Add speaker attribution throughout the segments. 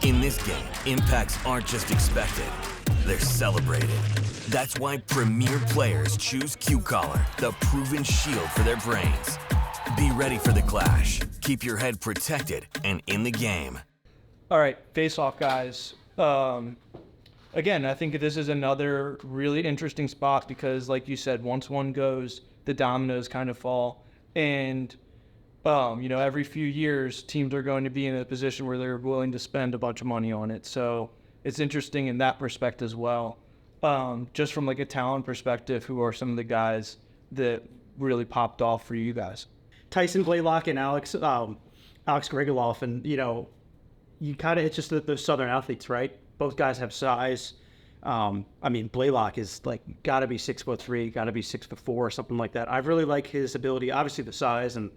Speaker 1: In this game, impacts aren't just expected, they're celebrated. That's why premier players choose Q-Collar, the proven shield for their brains. Be ready for the clash. Keep your head protected and in the game.
Speaker 2: All right, face-off, guys. Again, I think this is another really interesting spot because, like you said, once one goes, the dominoes kind of fall. And, every few years, teams are going to be in a position where they're willing to spend a bunch of money on it. So it's interesting in that perspective as well. Just from like a talent perspective, who are some of the guys that really popped off for you guys?
Speaker 3: Tyson, Blaylock, and Alex Galof. And, it's just the Southern athletes, right? Both guys have size. Blaylock is got to be 6'3", got to be 6'4", or something like that. I really like his ability, obviously the size, and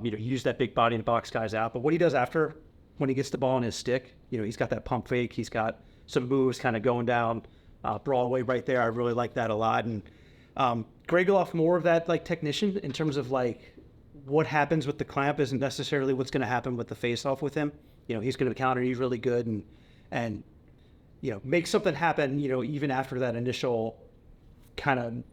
Speaker 3: he used that big body to box guys out. But what he does after, when he gets the ball in his stick, he's got that pump fake. He's got some moves kind of going down Broadway right there. I really like that a lot. And Gregoloff, more of that technician in terms of what happens with the clamp isn't necessarily what's going to happen with the face-off with him. He's going to counter. He's really good and make something happen, even after that initial kind of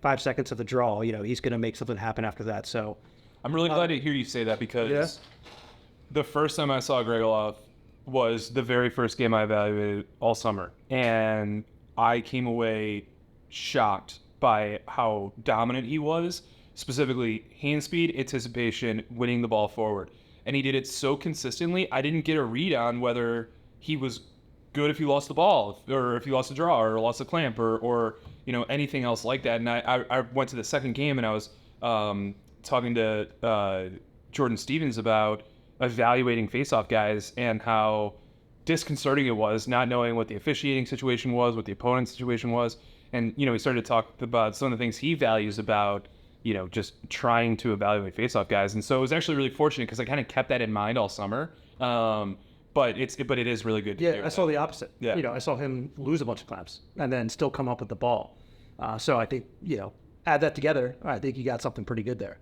Speaker 3: 5 seconds of the draw, he's going to make something happen after that. So
Speaker 4: I'm really glad to hear you say that because the first time I saw Gregoloff was the very first game I evaluated all summer. And I came away shocked by how dominant he was, specifically hand speed, anticipation, winning the ball forward. And he did it so consistently, I didn't get a read on whether he was good if he lost the ball or if he lost a draw or lost a clamp or anything else like that. And I went to the second game and I was talking to Jordan Stevens about evaluating face-off guys and how disconcerting it was not knowing what the officiating situation was, what the opponent's situation was. And, he started to talk about some of the things he values about, just trying to evaluate face-off guys. And so it was actually really fortunate because I kind of kept that in mind all summer. But it is really good to hear.
Speaker 3: I saw the opposite.
Speaker 4: Yeah.
Speaker 3: I saw him lose a bunch of clamps and then still come up with the ball. So I think, add that together, I think you got something pretty good there.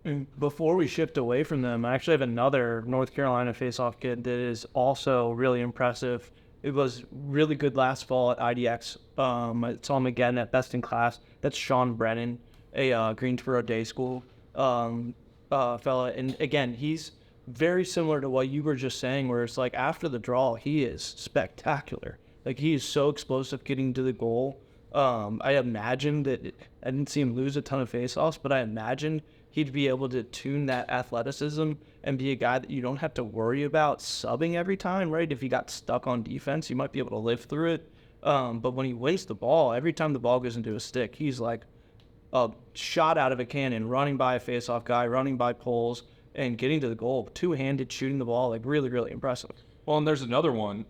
Speaker 2: And before we shift away from them, I actually have another North Carolina face-off kid that is also really impressive. It was really good last fall at IDX. I saw him again at Best in Class. That's Sean Brennan, a Greensboro Day School fella. And again, he's very similar to what you were just saying, where it's after the draw, he is spectacular. He is so explosive getting to the goal. I imagine that I didn't see him lose a ton of faceoffs, but I imagine he'd be able to tune that athleticism and be a guy that you don't have to worry about subbing every time, right? If he got stuck on defense, you might be able to live through it. But when he wins the ball, every time the ball goes into his stick, he's like a shot out of a cannon, running by a faceoff guy, running by poles, and getting to the goal, two-handed, shooting the ball, really, really impressive.
Speaker 4: Well, and there's another one,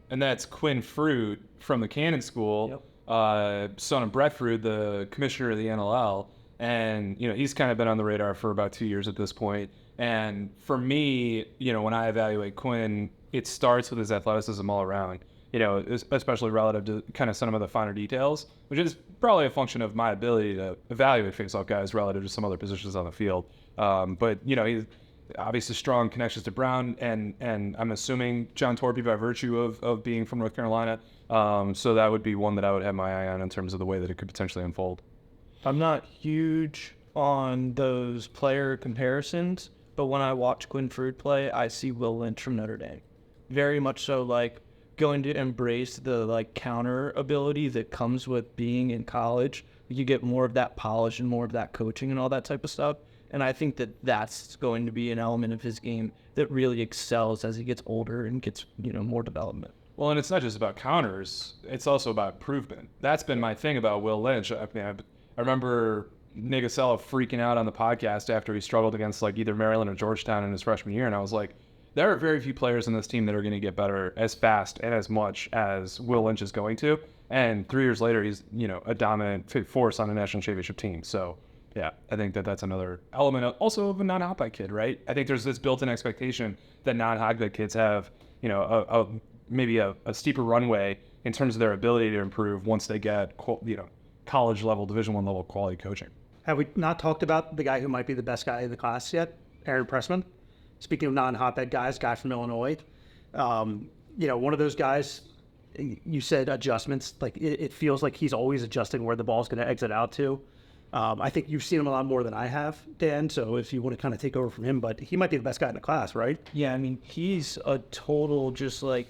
Speaker 4: and that's Quinn Fruit from the Cannon School, son of Brett Fruit, the commissioner of the NLL. And, he's kind of been on the radar for about 2 years at this point. And for me, when I evaluate Quinn, it starts with his athleticism all around, especially relative to kind of some of the finer details, which is probably a function of my ability to evaluate face-off guys relative to some other positions on the field. But he's obviously strong connections to Brown and I'm assuming John Torpy by virtue of being from North Carolina. So that would be one that I would have my eye on in terms of the way that it could potentially unfold.
Speaker 2: I'm not huge on those player comparisons, but when I watch Quinn Fruit play, I see Will Lynch from Notre Dame. Very much so going to embrace the counter ability that comes with being in college. You get more of that polish and more of that coaching and all that type of stuff. And I think that that's going to be an element of his game that really excels as he gets older and gets, more development.
Speaker 4: Well, and it's not just about counters. It's also about improvement. That's been my thing about Will Lynch. I remember Nigasella freaking out on the podcast after he struggled against either Maryland or Georgetown in his freshman year. And I was like, there are very few players in this team that are going to get better as fast and as much as Will Lynch is going to. And 3 years later, he's, a dominant force on a national championship team. So, yeah, I think that's another element also of a non-hotbed kid, right? I think there's this built-in expectation that non-hotbed kids have, maybe a steeper runway in terms of their ability to improve once they get, college level, Division I level quality coaching.
Speaker 3: Have we not talked about the guy who might be the best guy in the class yet? Aaron Pressman. Speaking of non-hotbed guys, guy from Illinois. One of those guys, you said adjustments, like it feels like he's always adjusting where the ball's going to exit out to. I think you've seen him a lot more than I have, Dan, so if you want to kind of take over from him, but he might be the best guy in the class, right?
Speaker 2: Yeah, I mean, he's a total just like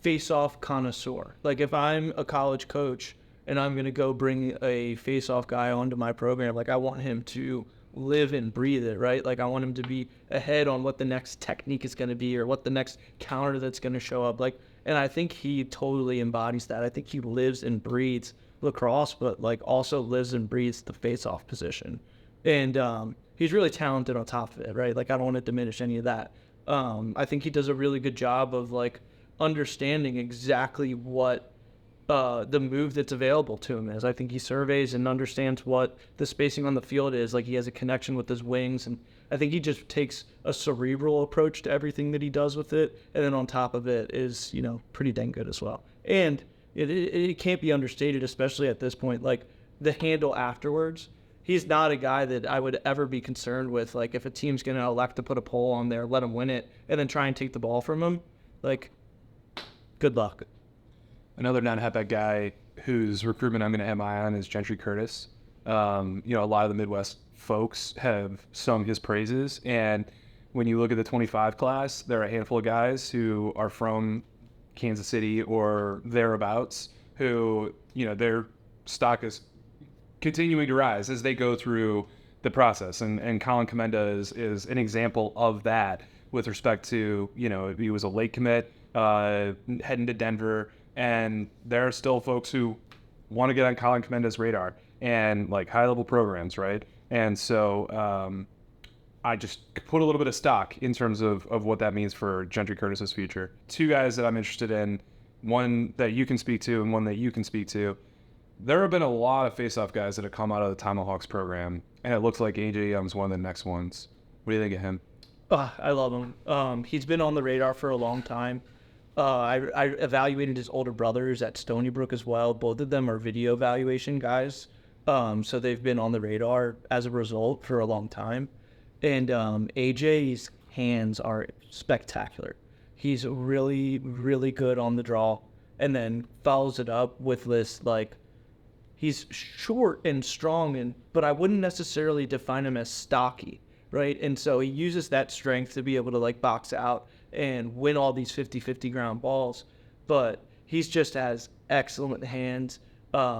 Speaker 2: face-off connoisseur. Like if I'm a college coach and I'm going to go bring a face-off guy onto my program, like I want him to live and breathe it, right? Like I want him to be ahead on what the next technique is going to be or what the next counter that's going to show up. Like, and I think he totally embodies that. I think he lives and breathes lacrosse, but like also lives and breathes the face-off position. And he's really talented on top of it, right? Like I don't want to diminish any of that. I think he does a really good job of like understanding exactly what the move that's available to him is. I think he surveys and understands what the spacing on the field is. Like he has a connection with his wings, and I think he just takes a cerebral approach to everything that he does with it. And then on top of it is, pretty dang good as well. And it can't be understated, especially at this point, like the handle afterwards. He's not a guy that I would ever be concerned with. Like if a team's going to elect to put a pole on there, let him win it, and then try and take the ball from him, like good luck.
Speaker 4: Another non-Hepec guy whose recruitment I'm going to have my eye on is Gentry Curtis. A lot of the Midwest folks have sung his praises. And when you look at the 25 class, there are a handful of guys who are from Kansas City or thereabouts who, their stock is continuing to rise as they go through the process. And Colin Commenda is an example of that with respect to, he was a late commit, heading to Denver. And there are still folks who want to get on Colin Commenda's radar and like high-level programs, right? And so I just put a little bit of stock in terms of what that means for Gentry Curtis's future. Two guys that I'm interested in, one that you can speak to and one that you can speak to. There have been a lot of face-off guys that have come out of the Tomahawks program, and it looks like AJ Young's one of the next ones. What do you think of him?
Speaker 2: I love him. He's been on the radar for a long time. I evaluated his older brothers at Stony Brook as well. Both of them are video evaluation guys. So they've been on the radar as a result for a long time. And AJ's hands are spectacular. He's really, really good on the draw, and then follows it up with this, like, he's short and strong, but I wouldn't necessarily define him as stocky, right? And so he uses that strength to be able to, like, box out and win all these 50-50 ground balls. But he's just has excellent hands.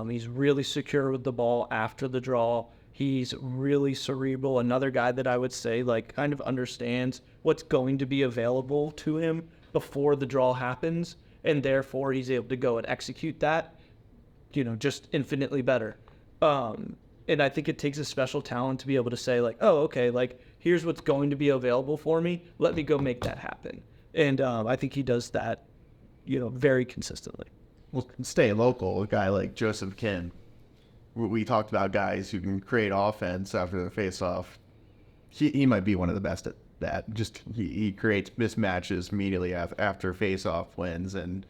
Speaker 2: He's really secure with the ball after the draw. He's really cerebral. Another guy that I would say, like, kind of understands what's going to be available to him before the draw happens, and therefore he's able to go and execute that, just infinitely better. And I think it takes a special talent to be able to say, like, oh, okay, like, here's what's going to be available for me. Let me go make that happen. And I think he does that, very consistently.
Speaker 5: Well, stay local. A guy like Joseph Kim. We talked about guys who can create offense after the face-off. He might be one of the best at that. Just he creates mismatches immediately after face-off wins, and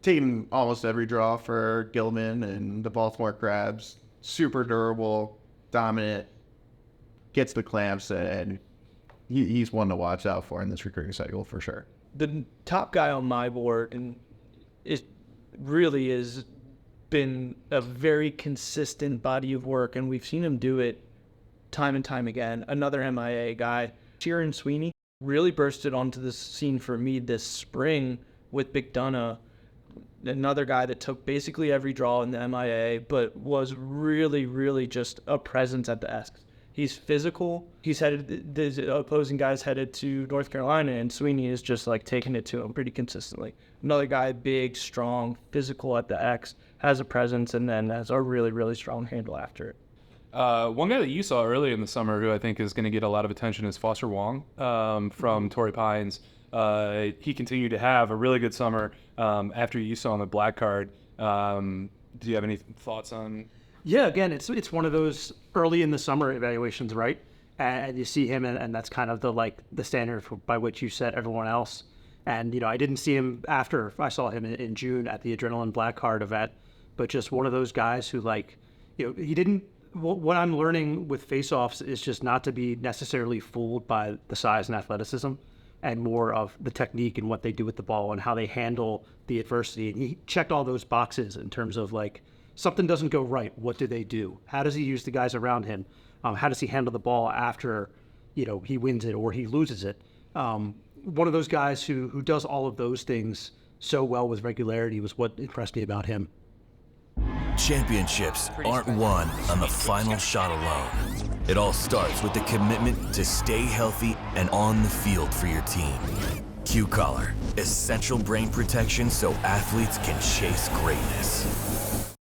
Speaker 5: taking almost every draw for Gilman and the Baltimore Crabs. Super durable, dominant, gets the clamps, and he's one to watch out for in this recruiting cycle for sure.
Speaker 2: The top guy on my board, and it really is been a very consistent body of work, and we've seen him do it time and time again. Another MIA guy, Kieran Sweeney, really bursted onto the scene for me this spring with McDonough. Another guy that took basically every draw in the MIA, but was really, really just a presence at the Esks. He's physical. He's headed, the opposing guy's headed to North Carolina, and Sweeney is just like taking it to him pretty consistently. Another guy, big, strong, physical at the X, has a presence, and then has a really, really strong handle after it.
Speaker 4: One guy that you saw early in the summer who I think is going to get a lot of attention is Foster Wong from Torrey Pines. He continued to have a really good summer after you saw on the black card. Do you have any thoughts on?
Speaker 3: Yeah, again, it's one of those early in the summer evaluations, right? And you see him, and that's kind of the standard by which you set everyone else. And I didn't see him after I saw him in June at the Adrenaline Black Card event, but just one of those guys who he didn't. What I'm learning with face-offs is just not to be necessarily fooled by the size and athleticism. and more of the technique and what they do with the ball and how they handle the adversity. And he checked all those boxes in terms of like, something doesn't go right, what do they do? How does he use the guys around him? How does he handle the ball after, he wins it or he loses it? One of those guys who does all of those things so well with regularity was what impressed me about him.
Speaker 1: Championships aren't won on the final shot alone. It all starts with the commitment to stay healthy and on the field for your team. Q-Collar, essential brain protection so athletes can chase greatness.